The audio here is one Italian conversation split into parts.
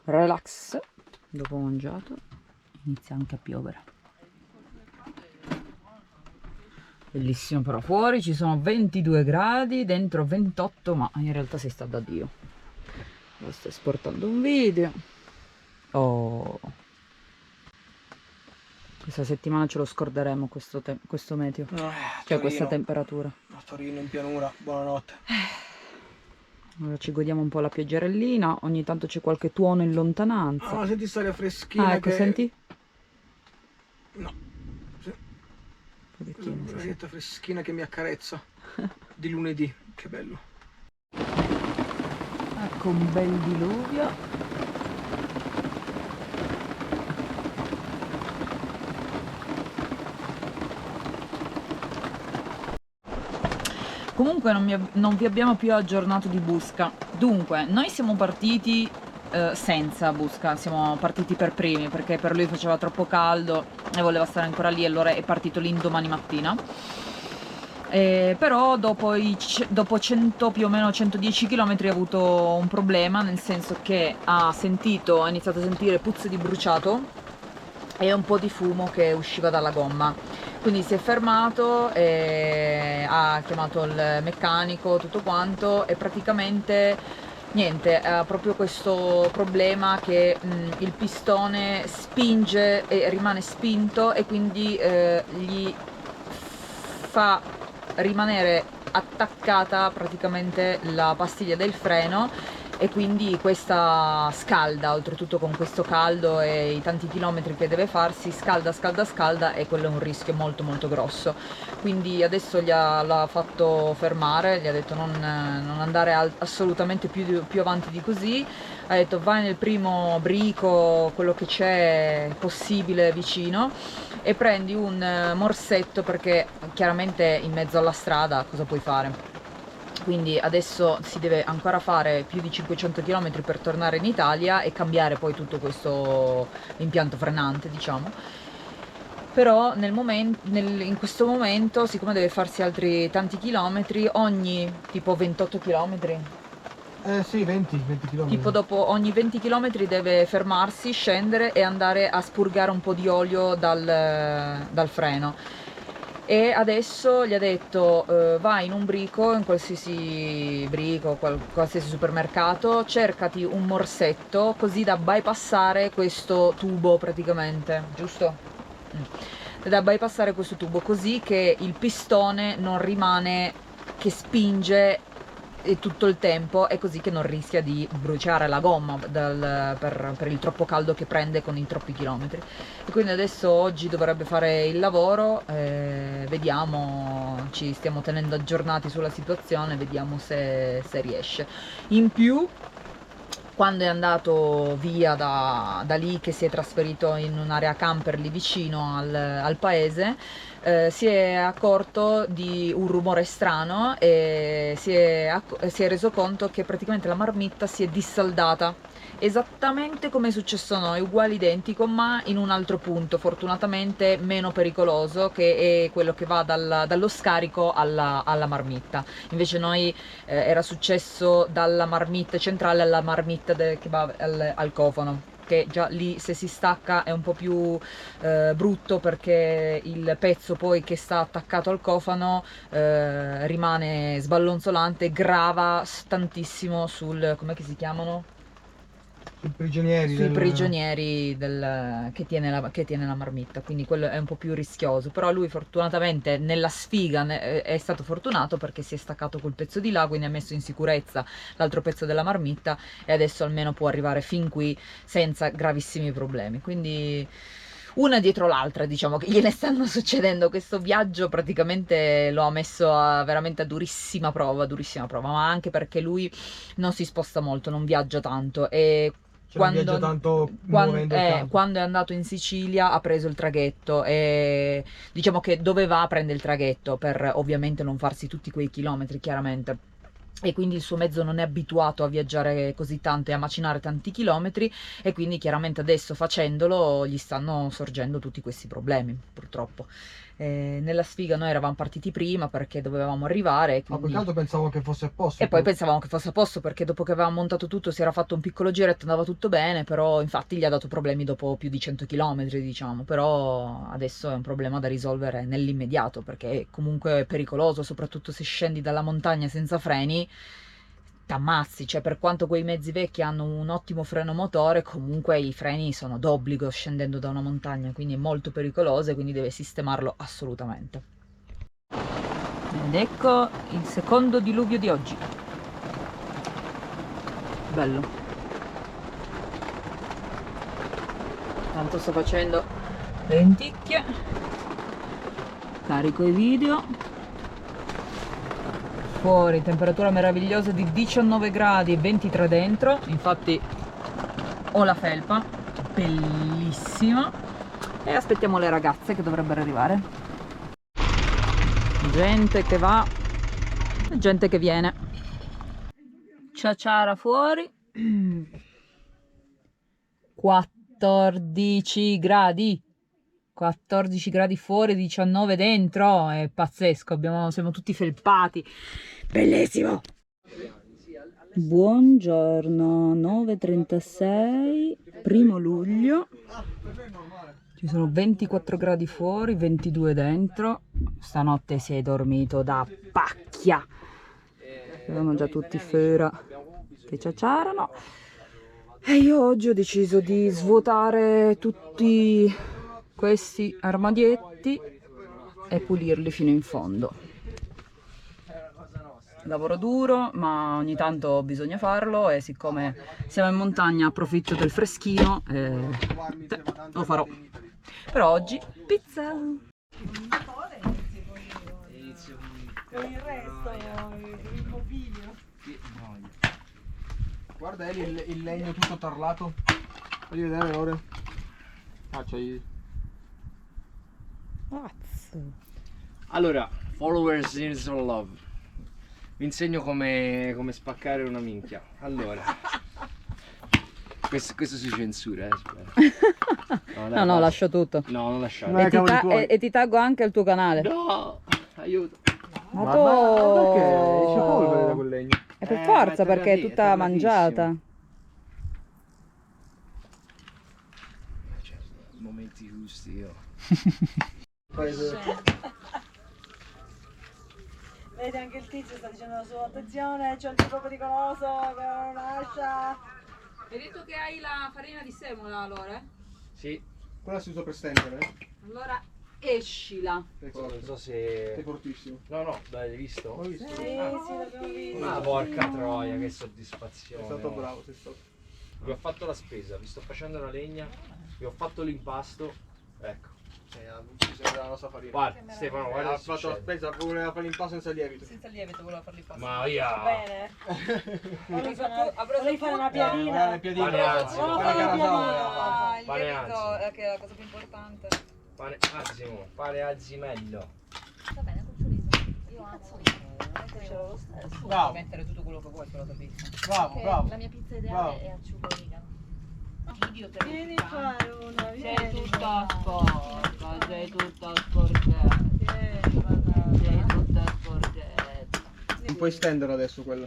Relax. Dopo mangiato inizia anche a piovere. Bellissimo, però fuori ci sono 22 gradi, dentro 28, ma in realtà si sta da Dio. Ora sto esportando un video. Oh, questa settimana ce lo scorderemo questo meteo, cioè questa temperatura. A Torino in pianura, buonanotte. Ora ci godiamo un po' la pioggerellina, ogni tanto c'è qualche tuono in lontananza. Ah, ma senti stare freschina ecco, che... senti? No. Pochettino, Una sì. setta freschina che mi accarezza. Di lunedì, che bello. Ecco un bel diluvio. Comunque non vi abbiamo più aggiornato di Busca. Dunque, noi siamo partiti senza Busca, siamo partiti per primi perché per lui faceva troppo caldo e voleva stare ancora lì, allora è partito l'indomani mattina. Però dopo 100, più o meno 110 km ha avuto un problema, nel senso che ha iniziato a sentire puzze di bruciato e un po' di fumo che usciva dalla gomma. Quindi si è fermato e ha chiamato il meccanico, tutto quanto, e praticamente niente, ha proprio questo problema che il pistone spinge e rimane spinto e quindi gli fa rimanere attaccata praticamente la pastiglia del freno, e quindi questa scalda, oltretutto con questo caldo e i tanti chilometri che deve farsi, scalda, e quello è un rischio molto molto grosso. Quindi adesso l'ha fatto fermare, gli ha detto non andare assolutamente più avanti di così. Ha detto vai nel primo brico, quello che c'è possibile vicino, e prendi un morsetto, perché chiaramente in mezzo alla strada cosa puoi fare? Quindi adesso si deve ancora fare più di 500 km per tornare in Italia e cambiare poi tutto questo impianto frenante, diciamo. Però in questo momento, siccome deve farsi altri tanti chilometri, ogni tipo 28 km, Sì, 20 km. tipo dopo ogni 20 km deve fermarsi, scendere e andare a spurgare un po' di olio dal freno. E adesso gli ha detto vai in un brico, in qualsiasi brico, qualsiasi supermercato, cercati un morsetto così da bypassare questo tubo praticamente, giusto? Da bypassare questo tubo così che il pistone non rimane che spinge tutto il tempo, e così che non rischia di bruciare la gomma per il troppo caldo che prende con i troppi chilometri. E quindi adesso oggi dovrebbe fare il lavoro, vediamo, ci stiamo tenendo aggiornati sulla situazione, vediamo se riesce. In più, quando è andato via da lì, che si è trasferito in un'area camper lì vicino al paese, si è accorto di un rumore strano e si è reso conto che praticamente la marmitta si è dissaldata, esattamente come è successo a noi, uguale identico, ma in un altro punto, fortunatamente meno pericoloso, che è quello che va dallo scarico alla marmitta. Invece noi era successo dalla marmitta centrale alla marmitta che va al cofano, che già lì se si stacca è un po' più brutto, perché il pezzo poi che sta attaccato al cofano rimane sballonzolante, grava tantissimo com'è che si chiamano? Sui prigionieri che tiene la marmitta, quindi quello è un po' più rischioso. Però lui fortunatamente nella sfiga è stato fortunato, perché si è staccato quel pezzo di là, quindi ha messo in sicurezza l'altro pezzo della marmitta e adesso almeno può arrivare fin qui senza gravissimi problemi. Quindi una dietro l'altra, diciamo, che gliene stanno succedendo. Questo viaggio praticamente lo ha messo veramente a durissima prova, ma anche perché lui non si sposta molto, non viaggia tanto, e non viaggia tanto muovendo il campo. quando è andato in Sicilia ha preso il traghetto, e diciamo che doveva prendere il traghetto per ovviamente non farsi tutti quei chilometri, chiaramente. E quindi il suo mezzo non è abituato a viaggiare così tanto e a macinare tanti chilometri, e quindi chiaramente adesso facendolo gli stanno sorgendo tutti questi problemi, purtroppo. Nella sfiga noi eravamo partiti prima perché dovevamo arrivare, Ma quindi... per caso pensavo che fosse a posto. E poi pensavamo che fosse a posto perché dopo che avevamo montato tutto si era fatto un piccolo giretto, andava tutto bene, però infatti gli ha dato problemi dopo più di 100 km, diciamo, però adesso è un problema da risolvere nell'immediato perché comunque è pericoloso, soprattutto se scendi dalla montagna senza freni, t'ammazzi, cioè per quanto quei mezzi vecchi hanno un ottimo freno motore, comunque i freni sono d'obbligo scendendo da una montagna, quindi è molto pericoloso e quindi deve sistemarlo assolutamente. Ed ecco il secondo diluvio di oggi. Bello. Tanto sto facendo lenticchie. Carico i video. Fuori temperatura meravigliosa di 19 gradi e 23 dentro. Infatti ho la felpa, bellissima. E aspettiamo le ragazze che dovrebbero arrivare. Gente che va e gente che viene. Ciaciara fuori. 14 gradi. 14 gradi fuori, 19 dentro, è pazzesco, siamo tutti felpati, bellissimo! Buongiorno, 9:36, 1° luglio, ci sono 24 gradi fuori, 22 dentro, stanotte si è dormito da pacchia, abbiamo già tutti fera che ciaciarano e io oggi ho deciso di svuotare tutti questi armadietti e pulirli fino in fondo. Lavoro duro, ma ogni tanto bisogna farlo e siccome siamo in montagna approfitto del freschino e lo farò. Per oggi pizza! Con il resto, il mobilio. Guarda Eli, il legno tutto tarlato. Voglio vedere ora. Ah, c'hai... Allora, followers in love. Vi insegno come spaccare una minchia. Allora, questo si censura, spero. No, dai, No, lascio tutto. No, non lasciare. No. cavoli tuoi. E ti taggo anche il tuo canale. No, aiuto. Ma perché? C'è polvere da quel legno. è per forza ma è perché è tutta tagliatissimo. mangiata. Certo, momenti giusti io. Vedi, anche il tizio sta dicendo la sua attenzione, c'è un tipo pericoloso che non lascia. Hai detto che hai la farina di semola allora? Sì, Quella si usa per stendere, eh? Allora escila. non so se... Sei fortissimo. No, dai, l'hai visto? Ho visto. Sì, l'abbiamo visto. Ah, porca troia, che soddisfazione. Sei stato oh. bravo, sei stato. Vi ho fatto la spesa, vi sto facendo la legna, vi ho fatto l'impasto. Ecco. Non ci sembra la nostra farina. Guarda, Stefano, guarda Ha che fatto la succede. spesa, voleva fare l'impasto senza lievito. Senza lievito voleva farli passare. Ma io... Bene. Volevi fare una Una piadina. piadina. Pane azzi, No, Pane carasauro. Ah, il Pane lievito anzi. che è la cosa più importante. Pane Azimo, pane Azimello. Va bene, col chorizo. Io amo. C'era lo stesso. Puoi Bravo, mettere tutto quello che vuoi sulla tua pizza. bravo, Che bravo. la mia pizza Bravo. ideale è acciuga origano. Video te Vieni a fare una, Sei vieni. tutta sporca, sei tutta sporchetta, Vieni, sei tutta sporchetta. Non puoi stendere adesso quella.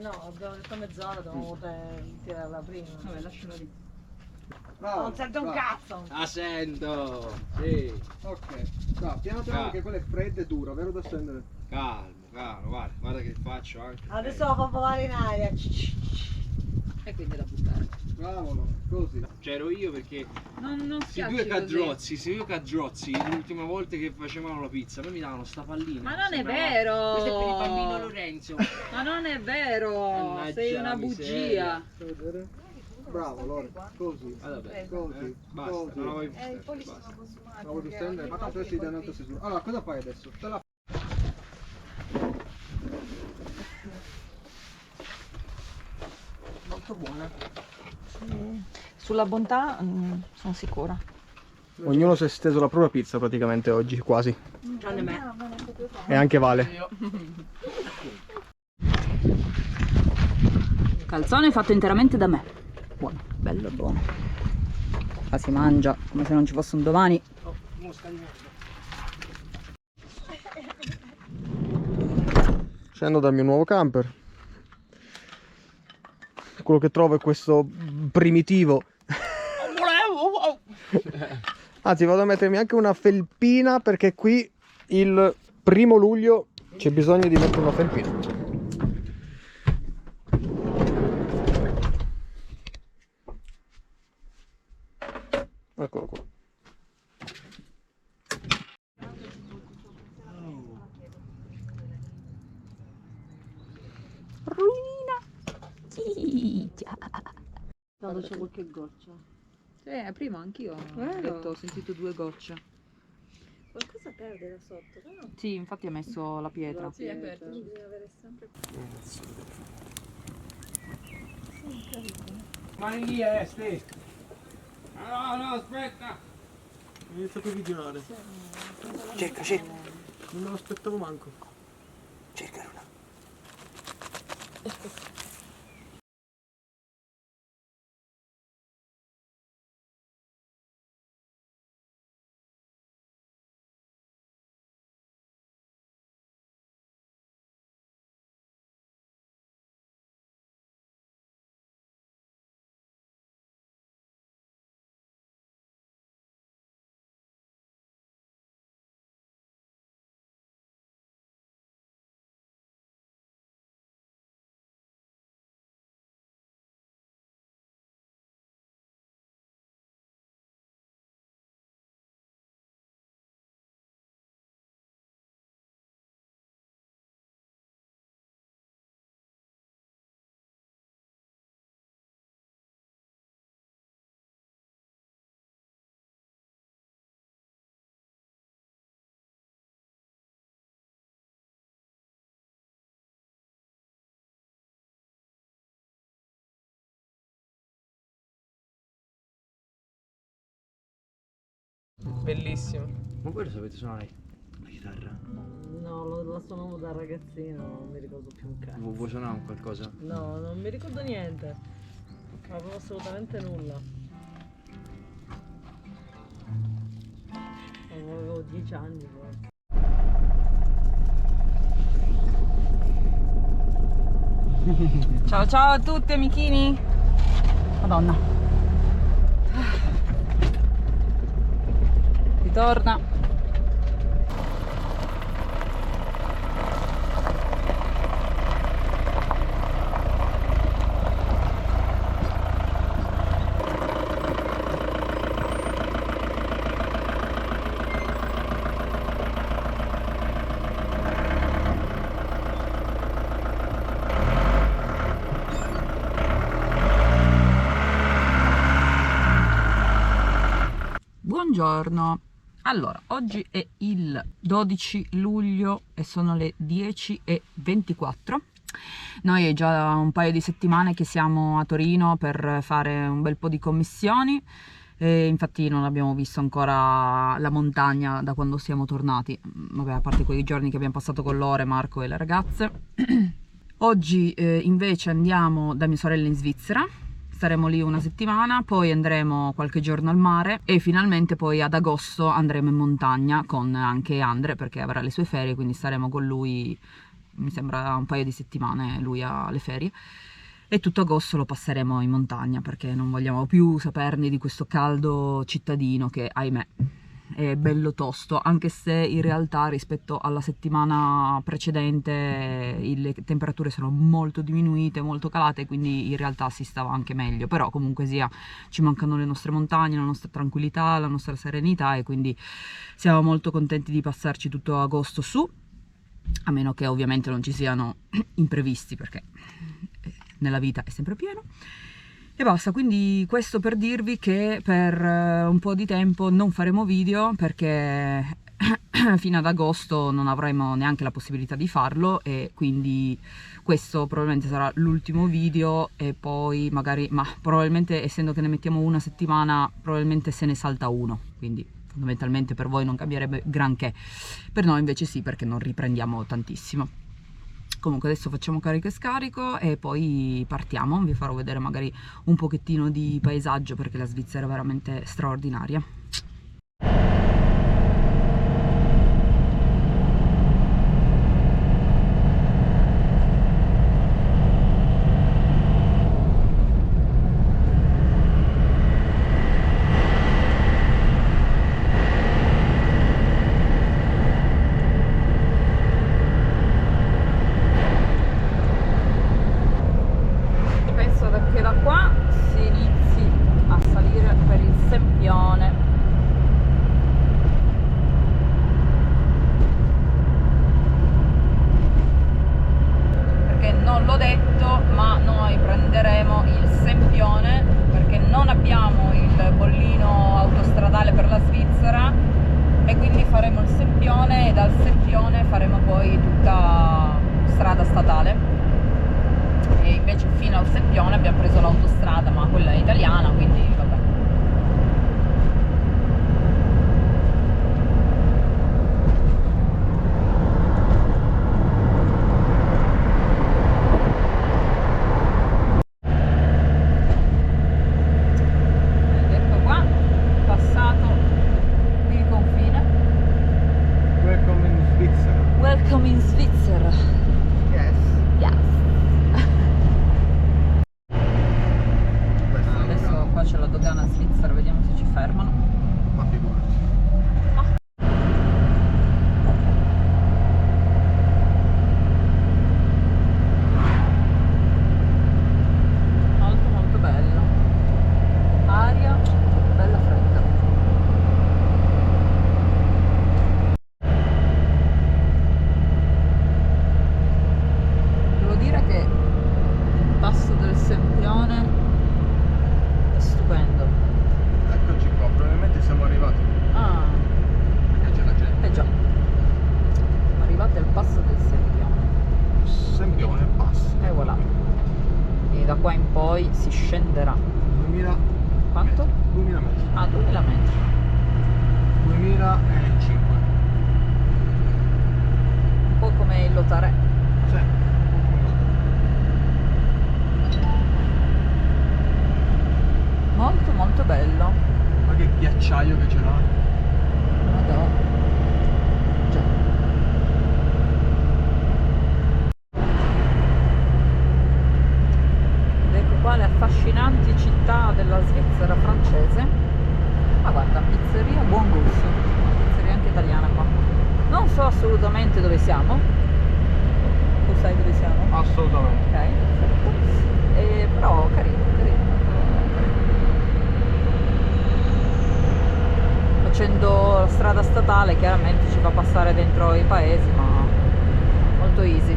no, abbiamo detto mezz'ora, dobbiamo tirarla prima. Vabbè, lascialo lì. Bravo. Non sento un bravo. cazzo. La sento! Sì, Ok. No, piano piano che quella è fredda e dura, vero da stendere? calmo, guarda che faccio anche. Adesso la fa volare in aria. E quindi da buttare. Bravo, no, così. C'ero io perché Non questi due cadrozzi, l'ultima volta che facevano la pizza, poi mi davano sta pallina. Ma non è Sembrava- vero! Questo è per il bambino Lorenzo. Ma non è vero! Mannaggia Sei la una miseria. bugia! Fai vedere? Bravo, Lore, così. Vabbè, Così. basta, Così. non la voglio più Il stare, pollice basta. sono consumati. La voglio stendere, ma tanto si danno sei su. Allora, cosa fai adesso? Te la... Molto buona. Sulla bontà sono sicura. Ognuno si è steso la propria pizza praticamente oggi, quasi. Tranne me. E anche Vale. Calzone fatto interamente da me. Buono, bello buono. La si mangia come se non ci fosse un domani. Scendo dal mio nuovo camper. Quello che trovo è questo primitivo. Anzi, vado a mettermi anche una felpina perché qui il 1° luglio c'è bisogno di mettere una felpina. Eccolo qua. Quando c'è qualche goccia. Prima anch'io ho sentito 2 gocce. Qualcosa perde da sotto, però. Sì, infatti ha messo la pietra. Sì, è aperto. Bisogna avere sempre. Mani lì, Ste. No, aspetta. Ho iniziato a vigilare. Cerca. Non me lo aspettavo manco. Cerca una. Bellissimo. Ma voi lo sapete suonare la chitarra? No, la suonavo da ragazzino, non mi ricordo più un cazzo. Vuoi suonare un qualcosa? No, non mi ricordo niente. Non avevo assolutamente nulla. Avevo 10 anni forse. Ciao ciao a tutti amichini. Madonna. Ritorna. Buongiorno. Allora, oggi è il 12 luglio e sono le 10:24. Noi è già un paio di settimane che siamo a Torino per fare un bel po' di commissioni e infatti non abbiamo visto ancora la montagna da quando siamo tornati. Vabbè, a parte quei giorni che abbiamo passato con Lore, Marco e le ragazze. Oggi invece andiamo da mia sorella in Svizzera. Staremo lì una settimana, poi andremo qualche giorno al mare e finalmente poi ad agosto andremo in montagna con anche Andre perché avrà le sue ferie, quindi staremo con lui, mi sembra un paio di settimane, lui ha le ferie e tutto agosto lo passeremo in montagna perché non vogliamo più saperne di questo caldo cittadino che ahimè è bello tosto, anche se in realtà rispetto alla settimana precedente le temperature sono molto diminuite, molto calate, quindi in realtà si stava anche meglio, però comunque sia ci mancano le nostre montagne, la nostra tranquillità, la nostra serenità e quindi siamo molto contenti di passarci tutto agosto su, a meno che ovviamente non ci siano imprevisti perché nella vita è sempre pieno. E basta, quindi questo per dirvi che per un po' di tempo non faremo video perché fino ad agosto non avremo neanche la possibilità di farlo e quindi questo probabilmente sarà l'ultimo video e poi magari, ma probabilmente essendo che ne mettiamo una settimana probabilmente se ne salta uno, quindi fondamentalmente per voi non cambierebbe granché, per noi invece sì perché non riprendiamo tantissimo. Comunque adesso facciamo carico e scarico e poi partiamo, vi farò vedere magari un pochettino di paesaggio perché la Svizzera è veramente straordinaria. faremo il Sempione e dal Sempione faremo poi tutta strada statale, e invece fino al Sempione abbiamo preso l'autostrada, ma quella è italiana, quindi vabbè. Ed ecco qua, passato il confine. Welcome in Svizzera. Welcome in Svizzera. Yes. Yes. Questa è la Adesso dogana. qua c'è la dogana svizzera, vediamo se ci fermano. Ma figurati. Molto molto bello. Aria bella fredda. Devo dire che il passo del Sempione è stupendo. Eccoci qua, probabilmente siamo arrivati. Ah, Perché c'è la gente. eh già. Siamo arrivati al passo del Sempione. Sempione Pass. E voilà. E da qua in poi si scenderà. 2000 Quanto? metri. 2000 metri. Ah, 2000 metri. 2005. Un po' come il Lotare. Sì. Molto molto bello. Ma che ghiacciaio che ce l'ha. Madò. Già. Ed ecco qua le affascinanti città della Svizzera francese. Ma guarda, pizzeria Buon Gusto. Pizzeria anche italiana qua. Non so assolutamente dove siamo. Tu sai dove siamo? Assolutamente. Ok, perfetto. Però carino, carino, molto carino. Facendo la strada statale chiaramente ci fa passare dentro i paesi, ma molto easy.